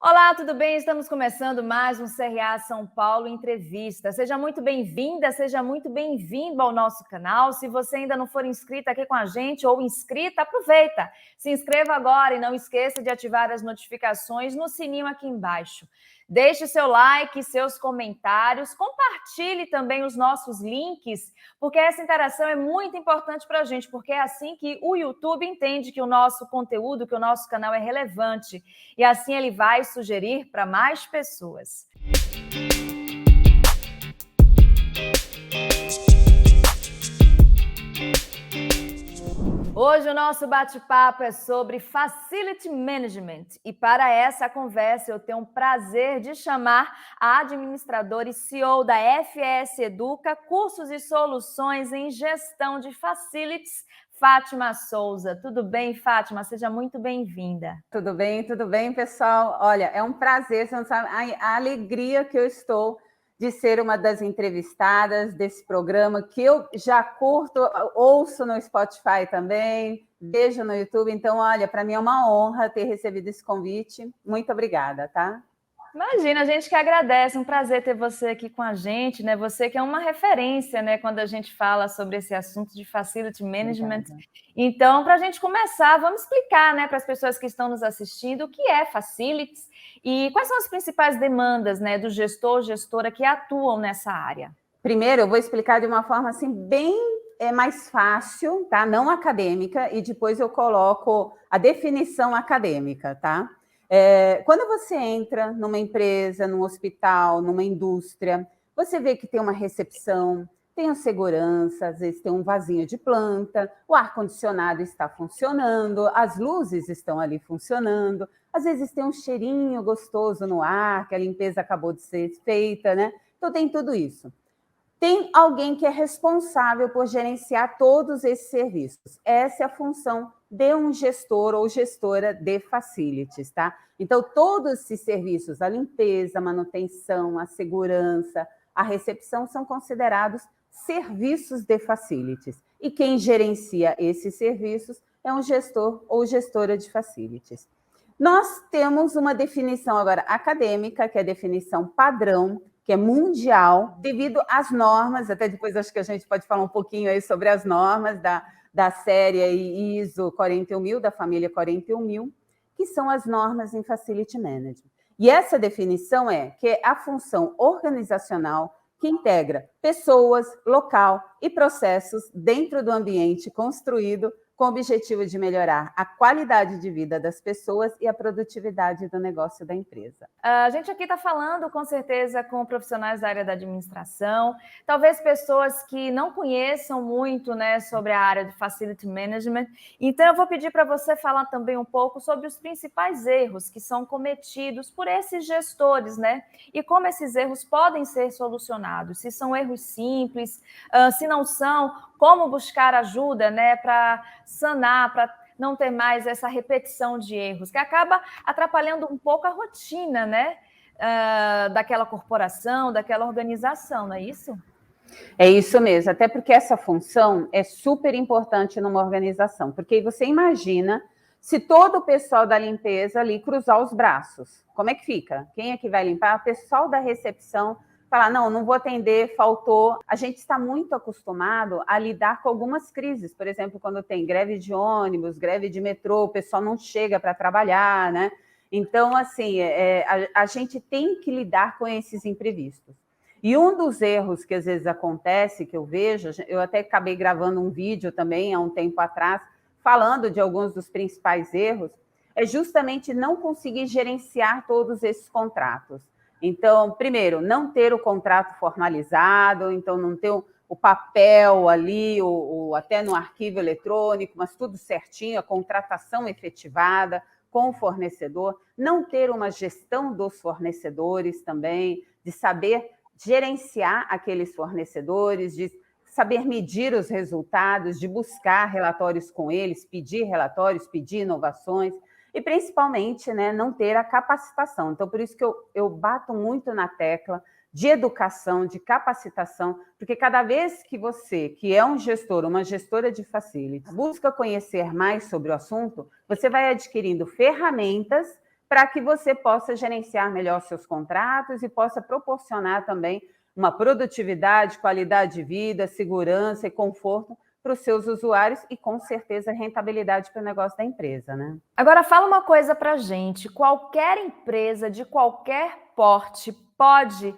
Olá, tudo bem? Estamos começando mais um CRA São Paulo Entrevista. Seja muito bem-vinda, seja muito bem-vindo ao nosso canal. Se você ainda não for inscrita aqui com a gente ou inscrita, aproveita. Se inscreva agora e não esqueça de ativar as notificações no sininho aqui embaixo. Deixe seu like, seus comentários, compartilhe também os nossos links, porque essa interação é muito importante para a gente, porque é assim que o YouTube entende que o nosso conteúdo, que o nosso canal é relevante, e assim ele vai sugerir para mais pessoas. Hoje o nosso bate-papo é sobre Facility Management e para essa conversa eu tenho o prazer de chamar a administradora e CEO da FS Educa, Cursos e Soluções em Gestão de Facilities, Fátima Souza. Tudo bem, Fátima? Seja muito bem-vinda. Tudo bem, pessoal? Olha, é um prazer, você não sabe a alegria que eu estou de ser uma das entrevistadas desse programa, que eu já curto, ouço no Spotify também, vejo no YouTube. Então, olha, para mim é uma honra ter recebido esse convite. Muito obrigada, tá? Imagina, a gente que agradece, um prazer ter você aqui com a gente, né? Você que é uma referência, né? Quando a gente fala sobre esse assunto de Facility Management. Obrigada. Então, para a gente começar, vamos explicar, né, para as pessoas que estão nos assistindo o que é Facilities e quais são as principais demandas, né, do gestor, gestora que atuam nessa área. Primeiro, eu vou explicar de uma forma assim bem mais fácil, tá? Não acadêmica, e depois eu coloco a definição acadêmica, tá? Quando você entra numa empresa, num hospital, numa indústria, você vê que tem uma recepção, tem a segurança, às vezes tem um vasinho de planta, o ar-condicionado está funcionando, as luzes estão ali funcionando, às vezes tem um cheirinho gostoso no ar, que a limpeza acabou de ser feita, né? Então tem tudo isso. Tem alguém que é responsável por gerenciar todos esses serviços. Essa é a função de um gestor ou gestora de facilities, tá? Então, todos esses serviços, a limpeza, a manutenção, a segurança, a recepção, são considerados serviços de facilities. E quem gerencia esses serviços é um gestor ou gestora de facilities. Nós temos uma definição agora acadêmica, que é a definição padrão, que é mundial, devido às normas, até depois acho que a gente pode falar um pouquinho aí sobre as normas da série ISO 41000, da família 41000, que são as normas em Facility Management. E essa definição que é a função organizacional que integra pessoas, local e processos dentro do ambiente construído com o objetivo de melhorar a qualidade de vida das pessoas e a produtividade do negócio da empresa. A gente aqui está falando, com certeza, com profissionais da área da administração, talvez pessoas que não conheçam muito, né, sobre a área de Facility Management. Então, eu vou pedir para você falar também um pouco sobre os principais erros que são cometidos por esses gestores, né? E como esses erros podem ser solucionados. Se são erros simples, se não são, como buscar ajuda, né, para sanar, para não ter mais essa repetição de erros, que acaba atrapalhando um pouco a rotina, né, daquela corporação, daquela organização, não é isso? É isso mesmo, até porque essa função é super importante numa organização, porque você imagina se todo o pessoal da limpeza ali cruzar os braços, como é que fica? Quem é que vai limpar? O pessoal da recepção falar, não vou atender, faltou. A gente está muito acostumado a lidar com algumas crises, por exemplo, quando tem greve de ônibus, greve de metrô, o pessoal não chega para trabalhar, né? Então, assim, a gente tem que lidar com esses imprevistos. E um dos erros que às vezes acontece, que eu vejo, eu até acabei gravando um vídeo também há um tempo atrás, falando de alguns dos principais erros, é justamente não conseguir gerenciar todos esses contratos. Então, primeiro, não ter o contrato formalizado, então não ter o papel ali, ou até no arquivo eletrônico, mas tudo certinho, a contratação efetivada com o fornecedor, não ter uma gestão dos fornecedores também, de saber gerenciar aqueles fornecedores, de saber medir os resultados, de buscar relatórios com eles, pedir relatórios, pedir inovações, e principalmente, né, não ter a capacitação. Então, por isso que eu bato muito na tecla de educação, de capacitação, porque cada vez que você, que é um gestor, uma gestora de facilities, busca conhecer mais sobre o assunto, você vai adquirindo ferramentas para que você possa gerenciar melhor seus contratos e possa proporcionar também uma produtividade, qualidade de vida, segurança e conforto para os seus usuários e, com certeza, rentabilidade para o negócio da empresa, né? Agora, fala uma coisa para a gente. Qualquer empresa de qualquer porte pode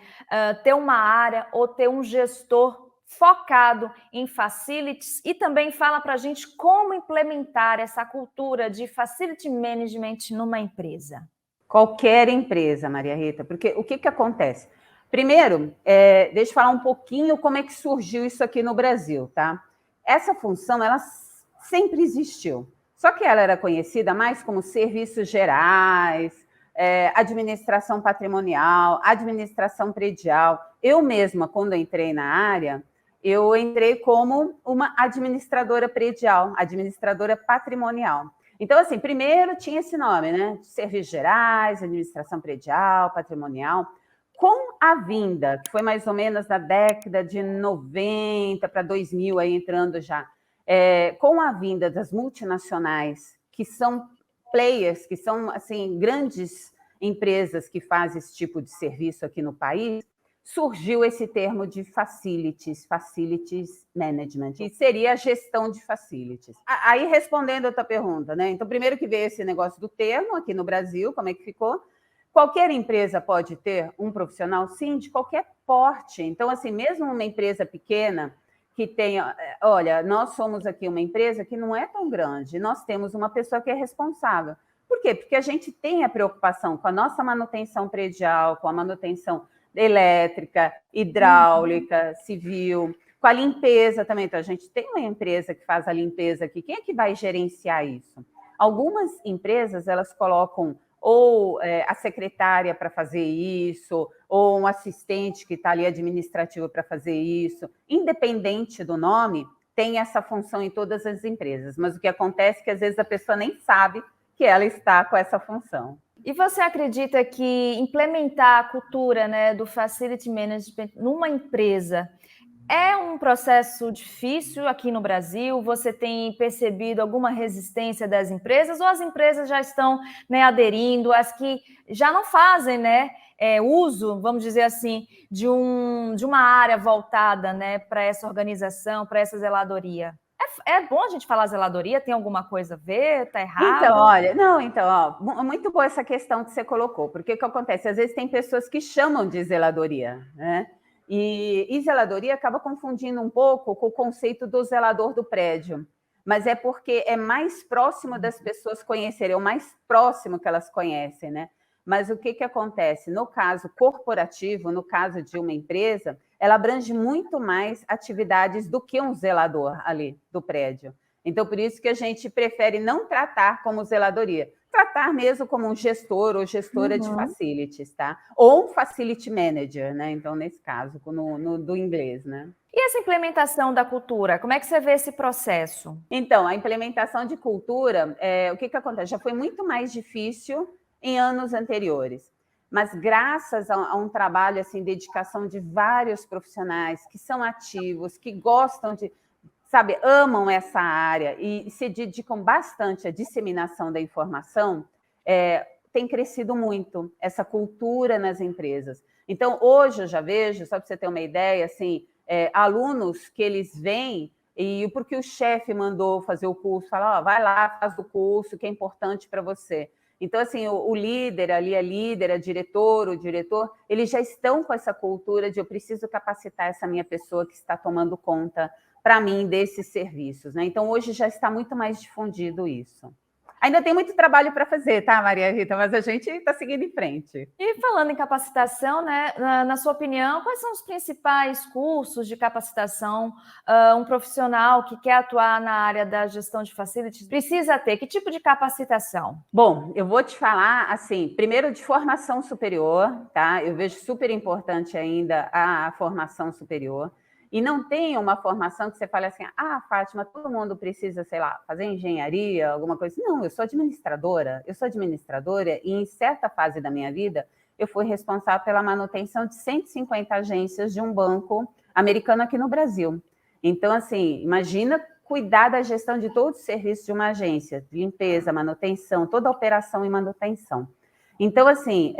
ter uma área ou ter um gestor focado em facilities e também fala para a gente como implementar essa cultura de facility management numa empresa. Qualquer empresa, Maria Rita, porque o que acontece? Primeiro, deixa eu falar um pouquinho como é que surgiu isso aqui no Brasil, tá? Essa função, ela sempre existiu, só que ela era conhecida mais como serviços gerais, administração patrimonial, administração predial. Eu mesma, quando entrei na área, eu entrei como uma administradora predial, administradora patrimonial. Então, assim, primeiro tinha esse nome, né? Serviços gerais, administração predial, patrimonial. Com a vinda, que foi mais ou menos da década de 90 para 2000, aí entrando já, com a vinda das multinacionais, que são players, que são, assim, grandes empresas que fazem esse tipo de serviço aqui no país, surgiu esse termo de facilities management, que seria a gestão de facilities. Aí, respondendo a tua pergunta, né? Então, primeiro que veio esse negócio do termo aqui no Brasil, como é que ficou? Qualquer empresa pode ter um profissional, sim, de qualquer porte. Então, assim, mesmo uma empresa pequena que tenha... Olha, nós somos aqui uma empresa que não é tão grande, nós temos uma pessoa que é responsável. Por quê? Porque a gente tem a preocupação com a nossa manutenção predial, com a manutenção elétrica, hidráulica, civil, com a limpeza também. Então, a gente tem uma empresa que faz a limpeza aqui. Quem é que vai gerenciar isso? Algumas empresas, elas colocam ou a secretária para fazer isso, ou um assistente que está ali administrativo para fazer isso. Independente do nome, tem essa função em todas as empresas. Mas o que acontece é que, às vezes, a pessoa nem sabe que ela está com essa função. E você acredita que implementar a cultura, né, do facility management numa empresa é um processo difícil aqui no Brasil? Você tem percebido alguma resistência das empresas ou as empresas já estão, né, aderindo, as que já não fazem, né, uso, vamos dizer assim, de uma área voltada, né, para essa organização, para essa zeladoria? É bom a gente falar zeladoria? Tem alguma coisa a ver? Está errado? Então, olha, não, então, ó, muito boa essa questão que você colocou, porque o que acontece? Às vezes tem pessoas que chamam de zeladoria, né? E zeladoria acaba confundindo um pouco com o conceito do zelador do prédio, mas é porque é mais próximo das pessoas conhecerem, é o mais próximo que elas conhecem, né? Mas o que acontece? No caso corporativo, no caso de uma empresa, ela abrange muito mais atividades do que um zelador ali do prédio. Então, por isso que a gente prefere não tratar como zeladoria, tratar mesmo como um gestor ou gestora de facilities, tá? Ou um facility manager, né? Então, nesse caso, do inglês, né? E essa implementação da cultura, como é que você vê esse processo? Então, a implementação de cultura, o que acontece? Já foi muito mais difícil em anos anteriores, mas graças a um trabalho, assim, dedicação de vários profissionais que são ativos, que gostam de, sabe, amam essa área e se dedicam bastante à disseminação da informação, tem crescido muito essa cultura nas empresas. Então, hoje eu já vejo, só para você ter uma ideia, assim, alunos que eles vêm e porque o chefe mandou fazer o curso, fala, vai lá, faz o curso, que é importante para você. Então, assim, o líder ali, a líder, a diretor, o diretor, eles já estão com essa cultura de eu preciso capacitar essa minha pessoa que está tomando conta para mim desses serviços, né? Então, hoje já está muito mais difundido isso. Ainda tem muito trabalho para fazer, tá, Maria Rita? Mas a gente está seguindo em frente. E falando em capacitação, né, na sua opinião, quais são os principais cursos de capacitação um profissional que quer atuar na área da gestão de facilities precisa ter? Que tipo de capacitação? Bom, eu vou te falar, assim, primeiro de formação superior, tá? Eu vejo super importante ainda a formação superior. E não tem uma formação que você fale assim, Fátima, todo mundo precisa, sei lá, fazer engenharia, alguma coisa. Não, eu sou administradora e em certa fase da minha vida, eu fui responsável pela manutenção de 150 agências de um banco americano aqui no Brasil. Então, assim, imagina cuidar da gestão de todos os serviços de uma agência, de limpeza, manutenção, toda a operação e manutenção. Então, assim,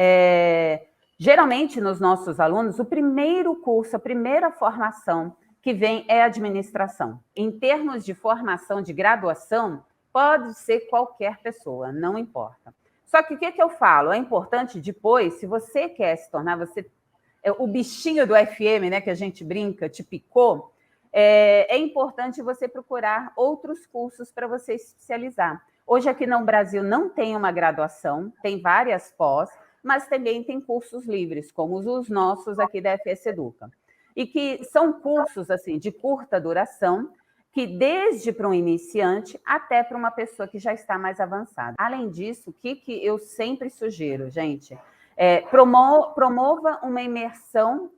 geralmente nos nossos alunos, o primeiro curso, a primeira formação que vem é administração. Em termos de formação de graduação, pode ser qualquer pessoa, não importa. Só que o que eu falo? É importante depois, se você quer se tornar, o bichinho do FM, né, que a gente brinca, te picou, é importante você procurar outros cursos para você se especializar. Hoje aqui no Brasil não tem uma graduação, tem várias pós, mas também tem cursos livres, como os nossos aqui da FS Educa. E que são cursos assim de curta duração, que desde para um iniciante até para uma pessoa que já está mais avançada. Além disso, o que eu sempre sugiro, gente? Promova uma imersão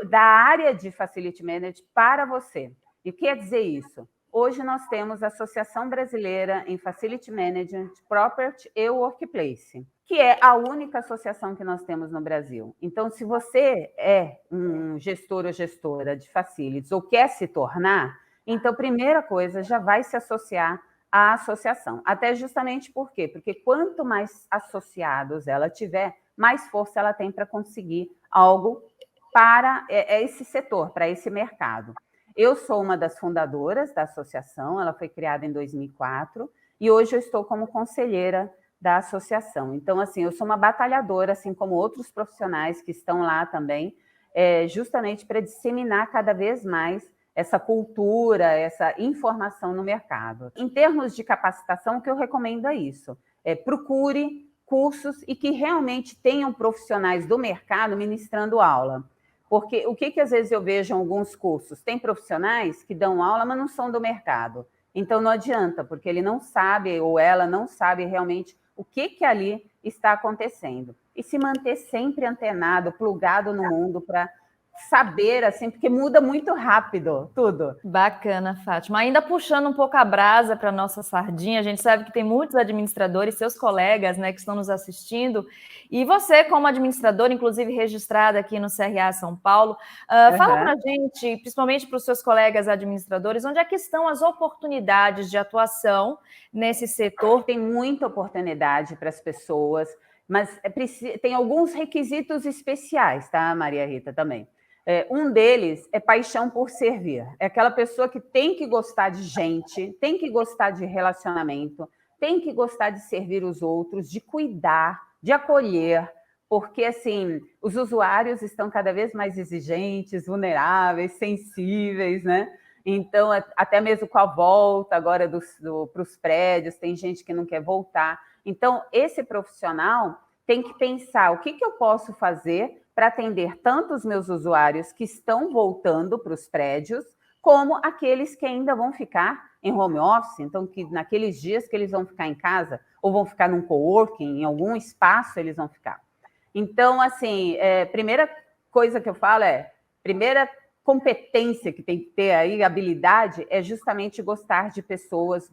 da área de Facility Management para você. E o que quer dizer isso? Hoje nós temos a Associação Brasileira em Facility Management, Property e Workplace, que é a única associação que nós temos no Brasil. Então, se você é um gestor ou gestora de facilities ou quer se tornar, então, primeira coisa, já vai se associar à associação. Até justamente por quê? Porque quanto mais associados ela tiver, mais força ela tem para conseguir algo para esse setor, para esse mercado. Eu sou uma das fundadoras da associação, ela foi criada em 2004, e hoje eu estou como conselheira da associação. Então, assim, eu sou uma batalhadora, assim como outros profissionais que estão lá também, justamente para disseminar cada vez mais essa cultura, essa informação no mercado. Em termos de capacitação, o que eu recomendo é isso. Procure cursos e que realmente tenham profissionais do mercado ministrando aula. Porque o que às vezes eu vejo em alguns cursos? Tem profissionais que dão aula, mas não são do mercado. Então não adianta, porque ele não sabe ou ela não sabe realmente o que ali está acontecendo. E se manter sempre antenado, plugado no mundo para saber, assim, porque muda muito rápido tudo. Bacana, Fátima. Ainda puxando um pouco a brasa para a nossa sardinha, a gente sabe que tem muitos administradores, seus colegas, né, que estão nos assistindo, e você, como administradora, inclusive registrada aqui no CRA São Paulo, fala para a gente, principalmente para os seus colegas administradores, onde é que estão as oportunidades de atuação nesse setor? Tem muita oportunidade para as pessoas, mas tem alguns requisitos especiais, tá, Maria Rita, também. Um deles é paixão por servir. É aquela pessoa que tem que gostar de gente, tem que gostar de relacionamento, tem que gostar de servir os outros, de cuidar, de acolher, porque, assim, os usuários estão cada vez mais exigentes, vulneráveis, sensíveis, né? Então, até mesmo com a volta agora para os prédios, tem gente que não quer voltar. Então, esse profissional tem que pensar o que eu posso fazer para atender tanto os meus usuários que estão voltando para os prédios, como aqueles que ainda vão ficar em home office, então que naqueles dias que eles vão ficar em casa, ou vão ficar num coworking, em algum espaço eles vão ficar. Então, assim, primeira coisa que eu falo primeira competência que tem que ter aí, habilidade, é justamente gostar de pessoas,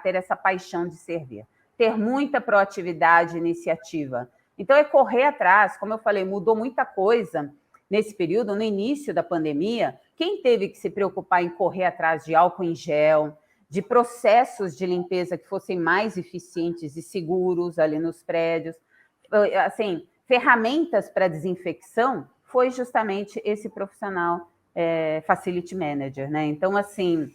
ter essa paixão de servir, ter muita proatividade e iniciativa. Então, é correr atrás, como eu falei, mudou muita coisa nesse período, no início da pandemia. Quem teve que se preocupar em correr atrás de álcool em gel, de processos de limpeza que fossem mais eficientes e seguros ali nos prédios, assim, ferramentas para desinfecção, foi justamente esse profissional Facility Manager, né? Então, assim,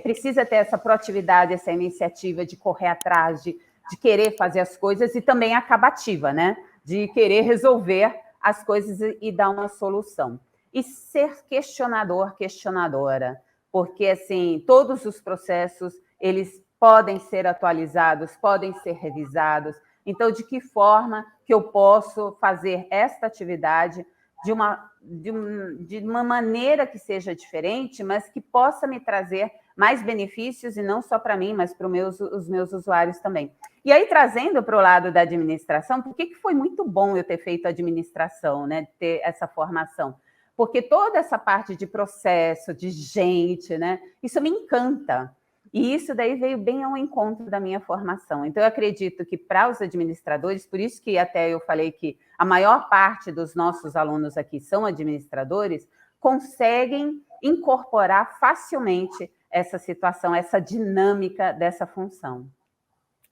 precisa ter essa proatividade, essa iniciativa de correr atrás, de querer fazer as coisas, e também a acabativa, né? De querer resolver as coisas e dar uma solução. E ser questionador, questionadora, porque, assim, todos os processos, eles podem ser atualizados, podem ser revisados. Então, de que forma que eu posso fazer esta atividade de uma maneira que seja diferente, mas que possa me trazer mais benefícios, e não só para mim, mas para os meus usuários também. E aí, trazendo para o lado da administração, por que foi muito bom eu ter feito administração, né, ter essa formação? Porque toda essa parte de processo, de gente, né, isso me encanta. E isso daí veio bem ao encontro da minha formação. Então, eu acredito que para os administradores, por isso que até eu falei que a maior parte dos nossos alunos aqui são administradores, conseguem incorporar facilmente essa situação, essa dinâmica dessa função.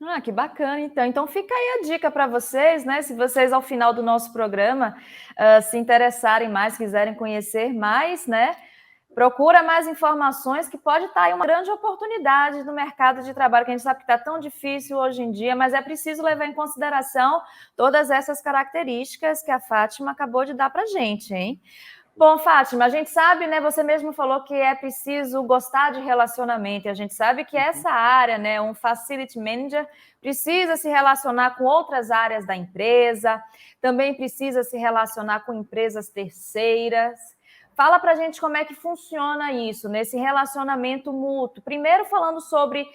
Ah, que bacana, então. Então fica aí a dica para vocês, né? Se vocês, ao final do nosso programa, se interessarem mais, quiserem conhecer mais, né? Procura mais informações, que pode estar aí uma grande oportunidade no mercado de trabalho, que a gente sabe que está tão difícil hoje em dia, mas é preciso levar em consideração todas essas características que a Fátima acabou de dar para a gente, hein? Bom, Fátima, a gente sabe, né? Você mesmo falou que é preciso gostar de relacionamento, e a gente sabe que essa área, né, um facility manager, precisa se relacionar com outras áreas da empresa, também precisa se relacionar com empresas terceiras. Fala para a gente como é que funciona isso, nesse relacionamento mútuo. Primeiro falando sobre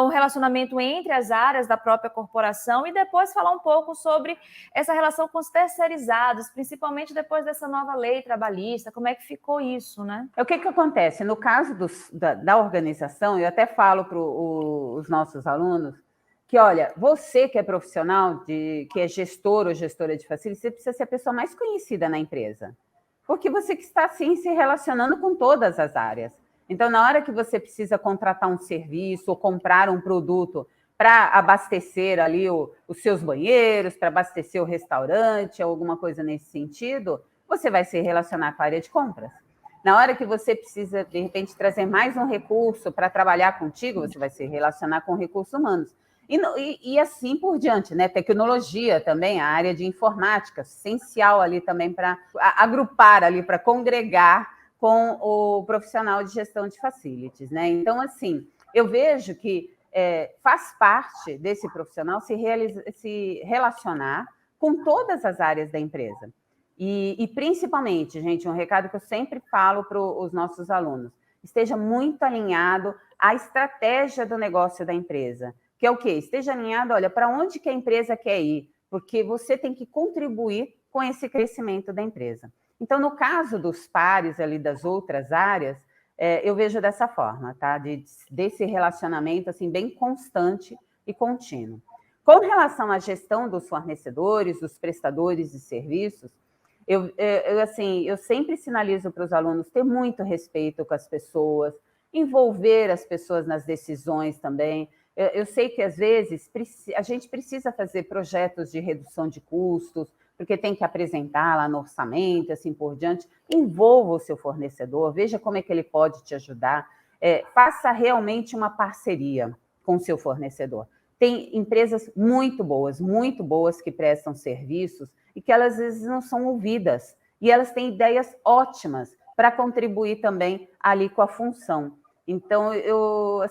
o relacionamento entre as áreas da própria corporação e depois falar um pouco sobre essa relação com os terceirizados, principalmente depois dessa nova lei trabalhista, como é que ficou isso, né? O que acontece? No caso da organização, eu até falo para os nossos alunos que, olha, você que é profissional, que é gestor ou gestora de facility, você precisa ser a pessoa mais conhecida na empresa. Porque você que está, sim, se relacionando com todas as áreas. Então, na hora que você precisa contratar um serviço ou comprar um produto para abastecer ali os seus banheiros, para abastecer o restaurante, alguma coisa nesse sentido, você vai se relacionar com a área de compras. Na hora que você precisa, de repente, trazer mais um recurso para trabalhar contigo, você vai se relacionar com recursos humanos. E assim por diante, né? Tecnologia também, a área de informática, essencial ali também para agrupar ali, para congregar com o profissional de gestão de facilities, né? Então, assim, eu vejo que faz parte desse profissional se relacionar com todas as áreas da empresa. E principalmente, gente, um recado que eu sempre falo para os nossos alunos, esteja muito alinhado à estratégia do negócio da empresa. Que é o quê? Esteja alinhado, olha, para onde que a empresa quer ir, porque você tem que contribuir com esse crescimento da empresa. Então, no caso dos pares ali das outras áreas, eu vejo dessa forma, tá? Desse relacionamento, assim, bem constante e contínuo. Com relação à gestão dos fornecedores, dos prestadores de serviços, eu sempre sinalizo para os alunos ter muito respeito com as pessoas, envolver as pessoas nas decisões também. Eu sei que, às vezes, a gente precisa fazer projetos de redução de custos, porque tem que apresentar lá no orçamento, assim por diante. Envolva o seu fornecedor, veja como é que ele pode te ajudar. Faça realmente uma parceria com o seu fornecedor. Tem empresas muito boas que prestam serviços e que elas, às vezes, não são ouvidas. E elas têm ideias ótimas para contribuir também ali com a função. Então, eu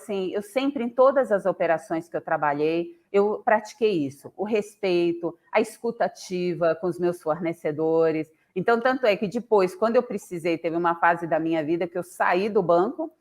sempre, em todas as operações que eu trabalhei, eu pratiquei isso, o respeito, a escuta ativa com os meus fornecedores. Então, tanto é que depois, quando eu precisei, teve uma fase da minha vida que eu saí do banco,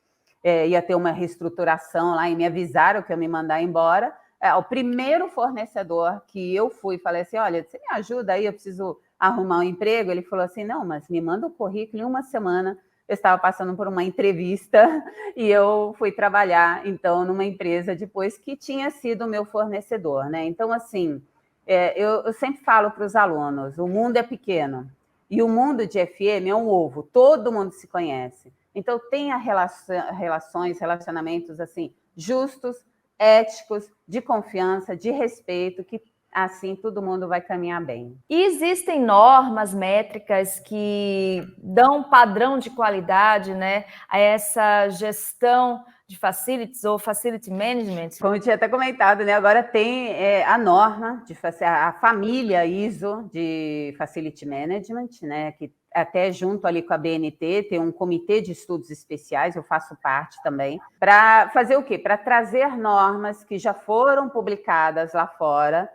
ia ter uma reestruturação lá e me avisaram que eu me mandar embora. O primeiro fornecedor que eu fui, falei assim, olha, você me ajuda aí, eu preciso arrumar um emprego? Ele falou assim, não, mas me manda o currículo em uma semana. Eu estava passando por uma entrevista e eu fui trabalhar, então, numa empresa depois que tinha sido o meu fornecedor, né? Então, assim, eu sempre falo para os alunos, o mundo é pequeno e o mundo de FM é um ovo, todo mundo se conhece. Então, tenha relacionamentos, assim, justos, éticos, de confiança, de respeito, que assim todo mundo vai caminhar bem. E existem normas, métricas que dão um padrão de qualidade, né, a essa gestão de facilities ou facility management? Como eu tinha até comentado, né, agora tem a norma, a família ISO de Facility Management, né, que até junto ali com a BNT tem um comitê de estudos especiais, eu faço parte também, para fazer o quê? Para trazer normas que já foram publicadas lá fora,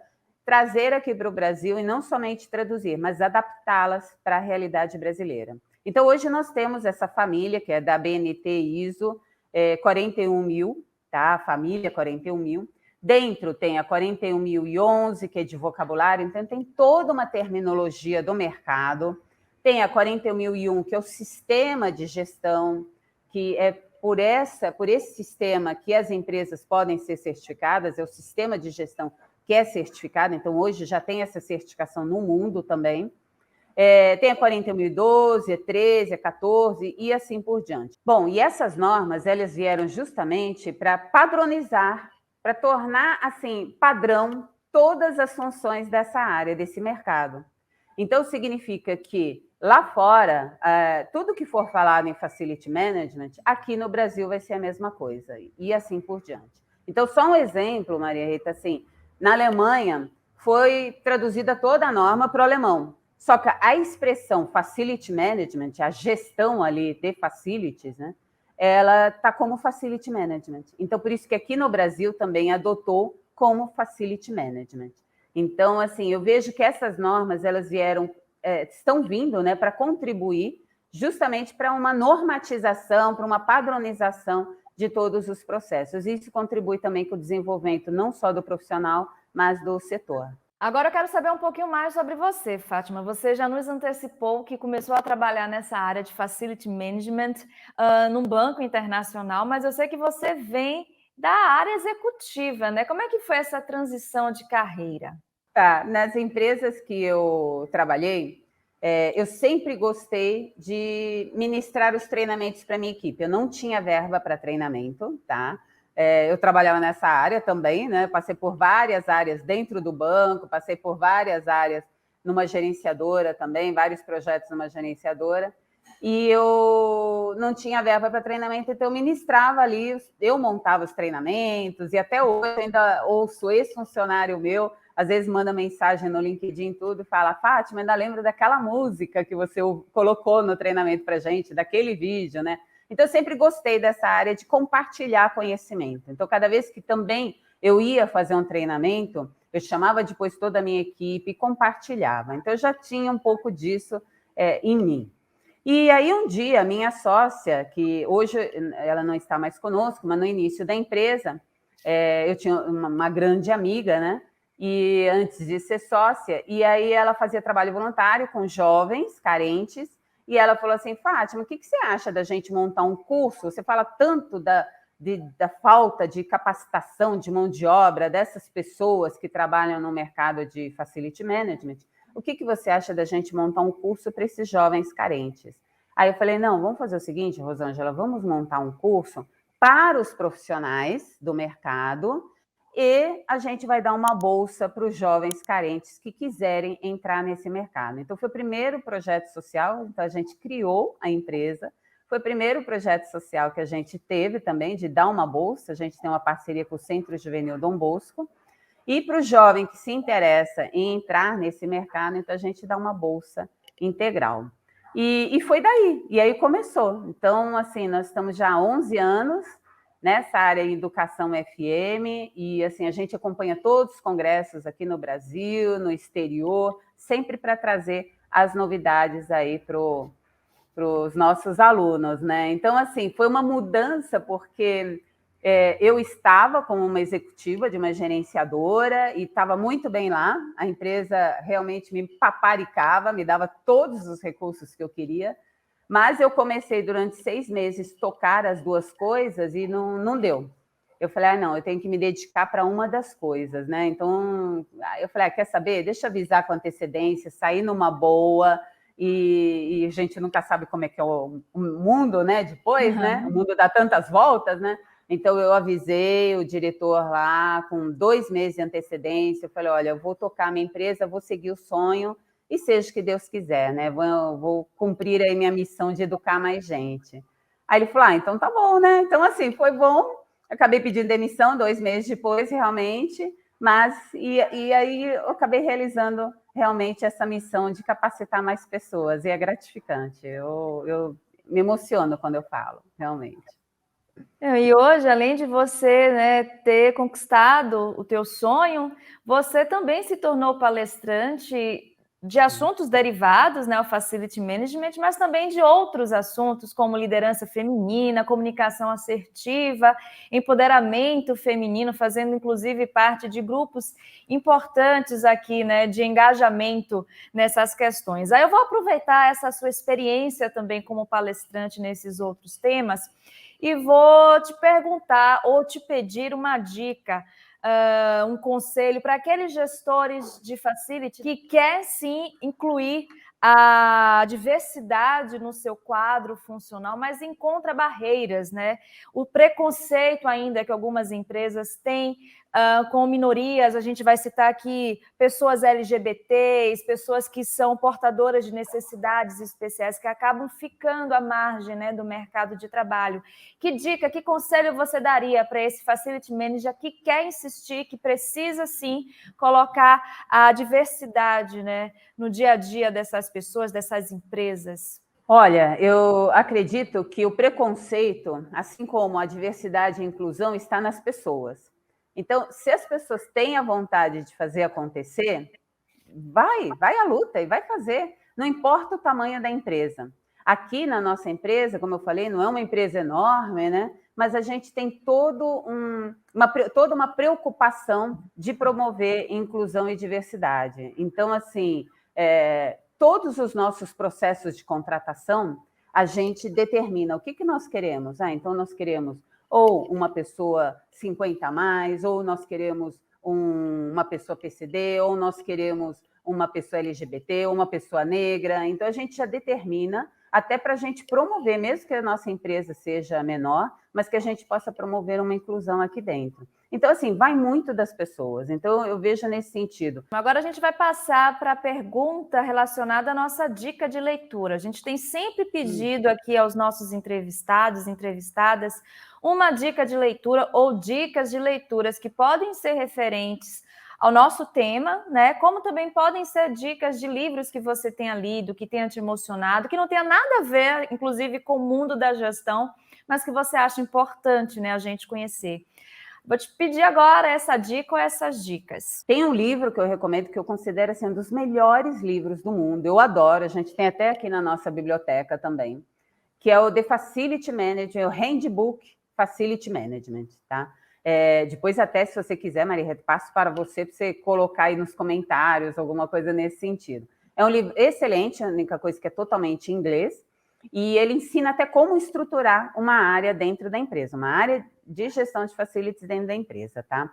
trazer aqui para o Brasil e não somente traduzir, mas adaptá-las para a realidade brasileira. Então, hoje nós temos essa família, que é da BNT ISO 41000, tá? A família 41000. Dentro tem a 41011, que é de vocabulário, então tem toda uma terminologia do mercado. Tem a 41001, que é o sistema de gestão, que é por esse sistema que as empresas podem ser certificadas, é o sistema de gestão que é certificado, então hoje já tem essa certificação no mundo também. Tem a 41012, a 13, a 14 e assim por diante. Bom, e essas normas, elas vieram justamente para padronizar para tornar assim padrão todas as funções dessa área, desse mercado. Então, significa que lá fora, tudo que for falado em Facility Management, aqui no Brasil vai ser a mesma coisa, e assim por diante. Então, só um exemplo, Maria Rita, assim, na Alemanha foi traduzida toda a norma para o alemão, só que a expressão Facility Management, a gestão ali de facilities, né, ela está como Facility Management. Então, por isso que aqui no Brasil também adotou como Facility Management. Então, assim, eu vejo que essas normas, elas estão vindo, né, para contribuir justamente para uma normatização, para uma padronização de todos os processos. Isso contribui também com o desenvolvimento não só do profissional, mas do setor. Agora eu quero saber um pouquinho mais sobre você, Fátima. Você já nos antecipou que começou a trabalhar nessa área de Facility Management num banco internacional, mas eu sei que você vem da área executiva, né? Como é que foi essa transição de carreira? Tá, nas empresas que eu trabalhei, eu sempre gostei de ministrar os treinamentos para minha equipe. Eu não tinha verba para treinamento, tá? Eu trabalhava nessa área também, né? Passei por várias áreas dentro do banco, passei por várias áreas numa gerenciadora também, vários projetos numa gerenciadora, e eu não tinha verba para treinamento, então eu ministrava ali, eu montava os treinamentos, e até hoje eu ainda ouço ex-funcionário meu, às vezes manda mensagem no LinkedIn tudo, fala, Fátima, ainda lembro daquela música que você colocou no treinamento para gente, daquele vídeo, né? Então, eu sempre gostei dessa área de compartilhar conhecimento. Então, cada vez que também eu ia fazer um treinamento, eu chamava depois toda a minha equipe e compartilhava. Então, eu já tinha um pouco disso em mim. E aí, um dia, a minha sócia, que hoje ela não está mais conosco, mas no início da empresa, eu tinha uma grande amiga, né? E antes de ser sócia, e aí ela fazia trabalho voluntário com jovens carentes, e ela falou assim, Fátima, o que você acha da gente montar um curso? Você fala tanto da falta de capacitação de mão de obra dessas pessoas que trabalham no mercado de Facility Management. O que você acha da gente montar um curso para esses jovens carentes? Aí eu falei, não, vamos fazer o seguinte, Rosângela, vamos montar um curso para os profissionais do mercado e a gente vai dar uma bolsa para os jovens carentes que quiserem entrar nesse mercado. Então, foi o primeiro projeto social, então a gente criou a empresa, foi o primeiro projeto social que a gente teve também, de dar uma bolsa, a gente tem uma parceria com o Centro Juvenil Dom Bosco, e para o jovem que se interessa em entrar nesse mercado, então a gente dá uma bolsa integral. E foi daí, e aí começou. Então, assim, nós estamos já há 11 anos, nessa área de educação FM, e assim, a gente acompanha todos os congressos aqui no Brasil, no exterior, sempre para trazer as novidades aí para os nossos alunos, né? Então, assim, foi uma mudança, porque eu estava como uma executiva de uma gerenciadora e estava muito bem lá, a empresa realmente me paparicava, me dava todos os recursos que eu queria, mas eu comecei durante 6 meses tocar as duas coisas e não deu. Eu falei, não, eu tenho que me dedicar para uma das coisas, né? Então, eu falei, quer saber? Deixa eu avisar com antecedência, sair numa boa, e a gente nunca sabe como é que é o mundo, né? Depois, né? O mundo dá tantas voltas, né? Então, eu avisei o diretor lá com 2 meses de antecedência, eu falei, olha, eu vou tocar a minha empresa, vou seguir o sonho, e seja o que Deus quiser, né? Vou cumprir aí minha missão de educar mais gente. Aí ele falou, então tá bom, né? Então, assim, foi bom. Acabei pedindo demissão 2 meses depois, realmente, mas e aí eu acabei realizando realmente essa missão de capacitar mais pessoas, e é gratificante. Eu me emociono quando eu falo, realmente. E hoje, além de você, né, ter conquistado o teu sonho, você também se tornou palestrante de assuntos derivados, né, ao Facility Management, mas também de outros assuntos, como liderança feminina, comunicação assertiva, empoderamento feminino, fazendo inclusive parte de grupos importantes aqui, né, de engajamento nessas questões. Aí eu vou aproveitar essa sua experiência também como palestrante nesses outros temas e vou te perguntar ou te pedir uma dica, um conselho para aqueles gestores de facility que quer sim incluir a diversidade no seu quadro funcional, mas encontra barreiras, né? O preconceito ainda que algumas empresas têm com minorias, a gente vai citar aqui pessoas LGBTs, pessoas que são portadoras de necessidades especiais, que acabam ficando à margem, né, do mercado de trabalho. Que dica, que conselho você daria para esse Facility Manager que quer insistir, que precisa, sim, colocar a diversidade, né, no dia a dia dessas pessoas, dessas empresas? Olha, eu acredito que o preconceito, assim como a diversidade e a inclusão, está nas pessoas. Então, se as pessoas têm a vontade de fazer acontecer, vai à luta e vai fazer, não importa o tamanho da empresa. Aqui na nossa empresa, como eu falei, não é uma empresa enorme, né? Mas a gente tem toda uma preocupação de promover inclusão e diversidade. Então, assim, todos os nossos processos de contratação, a gente determina o que nós queremos. Então, nós queremos ou uma pessoa 50 a mais, ou nós queremos uma pessoa PCD, ou nós queremos uma pessoa LGBT, ou uma pessoa negra. Então, a gente já determina, até para a gente promover, mesmo que a nossa empresa seja menor, mas que a gente possa promover uma inclusão aqui dentro. Então, assim, vai muito das pessoas. Então, eu vejo nesse sentido. Agora a gente vai passar para a pergunta relacionada à nossa dica de leitura. A gente tem sempre pedido aqui aos nossos entrevistados, entrevistadas, uma dica de leitura ou dicas de leituras que podem ser referentes ao nosso tema, né? Como também podem ser dicas de livros que você tenha lido, que tenha te emocionado, que não tenha nada a ver, inclusive, com o mundo da gestão, mas que você acha importante, né, a gente conhecer. Vou te pedir agora essa dica ou essas dicas. Tem um livro que eu recomendo, que eu considero assim, um dos melhores livros do mundo. Eu adoro, a gente tem até aqui na nossa biblioteca também, que é o The Facility Manager, o Handbook Facility Management, tá? Depois até, se você quiser, Maria, passo para você colocar aí nos comentários alguma coisa nesse sentido. É um livro excelente, a única coisa que é totalmente em inglês, e ele ensina até como estruturar uma área dentro da empresa, uma área de gestão de facilities dentro da empresa, tá?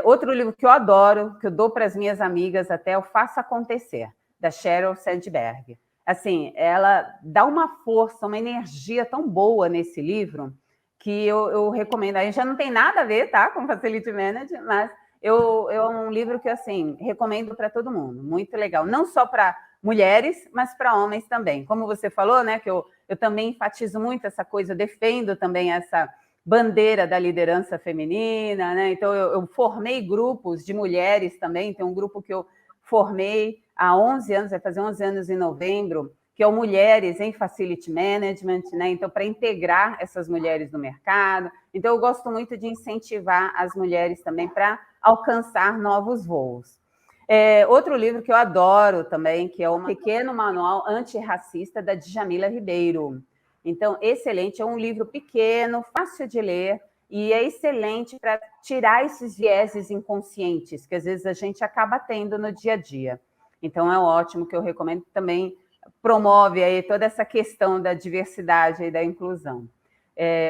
Outro livro que eu adoro, que eu dou para as minhas amigas até, é o Faça Acontecer, da Sheryl Sandberg. Assim, ela dá uma força, uma energia tão boa nesse livro, que eu recomendo. Aí já não tem nada a ver, tá, com Facility Manager, mas é um livro que, assim, recomendo para todo mundo. Muito legal. Não só para mulheres, mas para homens também. Como você falou, né, que eu também enfatizo muito essa coisa, eu defendo também essa bandeira da liderança feminina, né? Então, eu formei grupos de mulheres também. Tem um grupo que eu formei há 11 anos, vai fazer 11 anos em novembro, que é o Mulheres em Facility Management, né? Então, para integrar essas mulheres no mercado. Então, eu gosto muito de incentivar as mulheres também para alcançar novos voos. Outro livro que eu adoro também, que é o Pequeno Manual Antirracista, da Djamila Ribeiro. Então, excelente, é um livro pequeno, fácil de ler, e é excelente para tirar esses vieses inconscientes que às vezes a gente acaba tendo no dia a dia. Então, é ótimo, que eu recomendo, também promove aí toda essa questão da diversidade e da inclusão.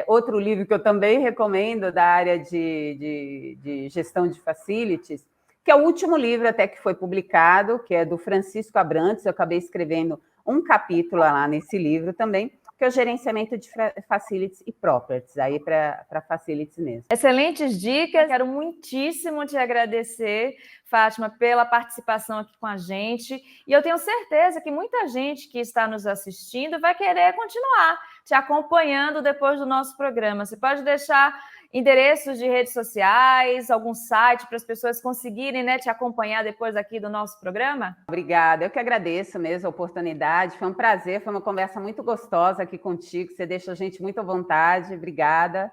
Outro livro que eu também recomendo, da área de gestão de facilities, que é o último livro até que foi publicado, que é do Francisco Abrantes. Eu acabei escrevendo um capítulo lá nesse livro também, que é o gerenciamento de facilities e properties, aí para facilities mesmo. Excelentes dicas, quero muitíssimo te agradecer, Fátima, pela participação aqui com a gente, e eu tenho certeza que muita gente que está nos assistindo vai querer continuar te acompanhando depois do nosso programa. Você pode deixar endereços de redes sociais, algum site para as pessoas conseguirem, né, te acompanhar depois aqui do nosso programa? Obrigada, eu que agradeço mesmo a oportunidade, foi um prazer, foi uma conversa muito gostosa aqui contigo, você deixa a gente muito à vontade, obrigada.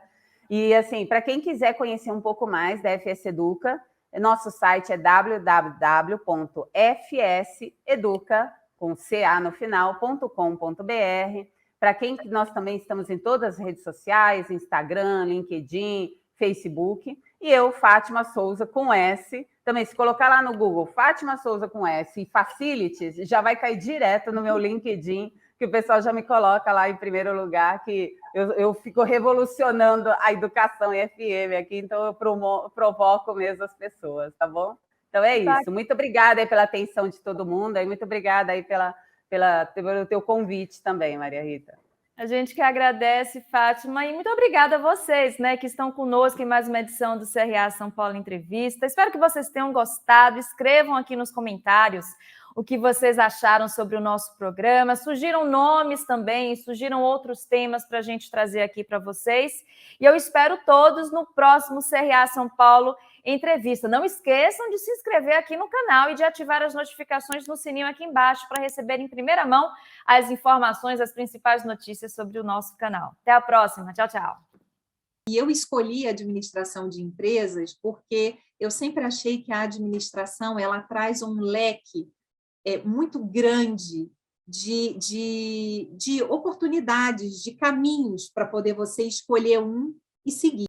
E assim, para quem quiser conhecer um pouco mais da FS Educa, nosso site é www.fseduca.com.br. Para quem, nós também estamos em todas as redes sociais, Instagram, LinkedIn, Facebook. E eu, Fátima Souza, com S. Também, se colocar lá no Google, Fátima Souza com S e Facilities, já vai cair direto no meu LinkedIn, que o pessoal já me coloca lá em primeiro lugar, que eu fico revolucionando a educação FM aqui, então eu provoco mesmo as pessoas, tá bom? Então é isso. Muito obrigada aí pela atenção de todo mundo, aí muito obrigada aí pela pelo teu convite também, Maria Rita. A gente que agradece, Fátima, e muito obrigada a vocês, né, que estão conosco em mais uma edição do CRA São Paulo Entrevista. Espero que vocês tenham gostado. Escrevam aqui nos comentários o que vocês acharam sobre o nosso programa. Surgiram nomes também, surgiram outros temas para a gente trazer aqui para vocês. E eu espero todos no próximo CRA São Paulo Entrevista. Não esqueçam de se inscrever aqui no canal e de ativar as notificações no sininho aqui embaixo para receber em primeira mão as informações, as principais notícias sobre o nosso canal. Até a próxima. Tchau, tchau. E eu escolhi a administração de empresas porque eu sempre achei que a administração ela traz um leque muito grande de oportunidades, de caminhos para poder você escolher um e seguir.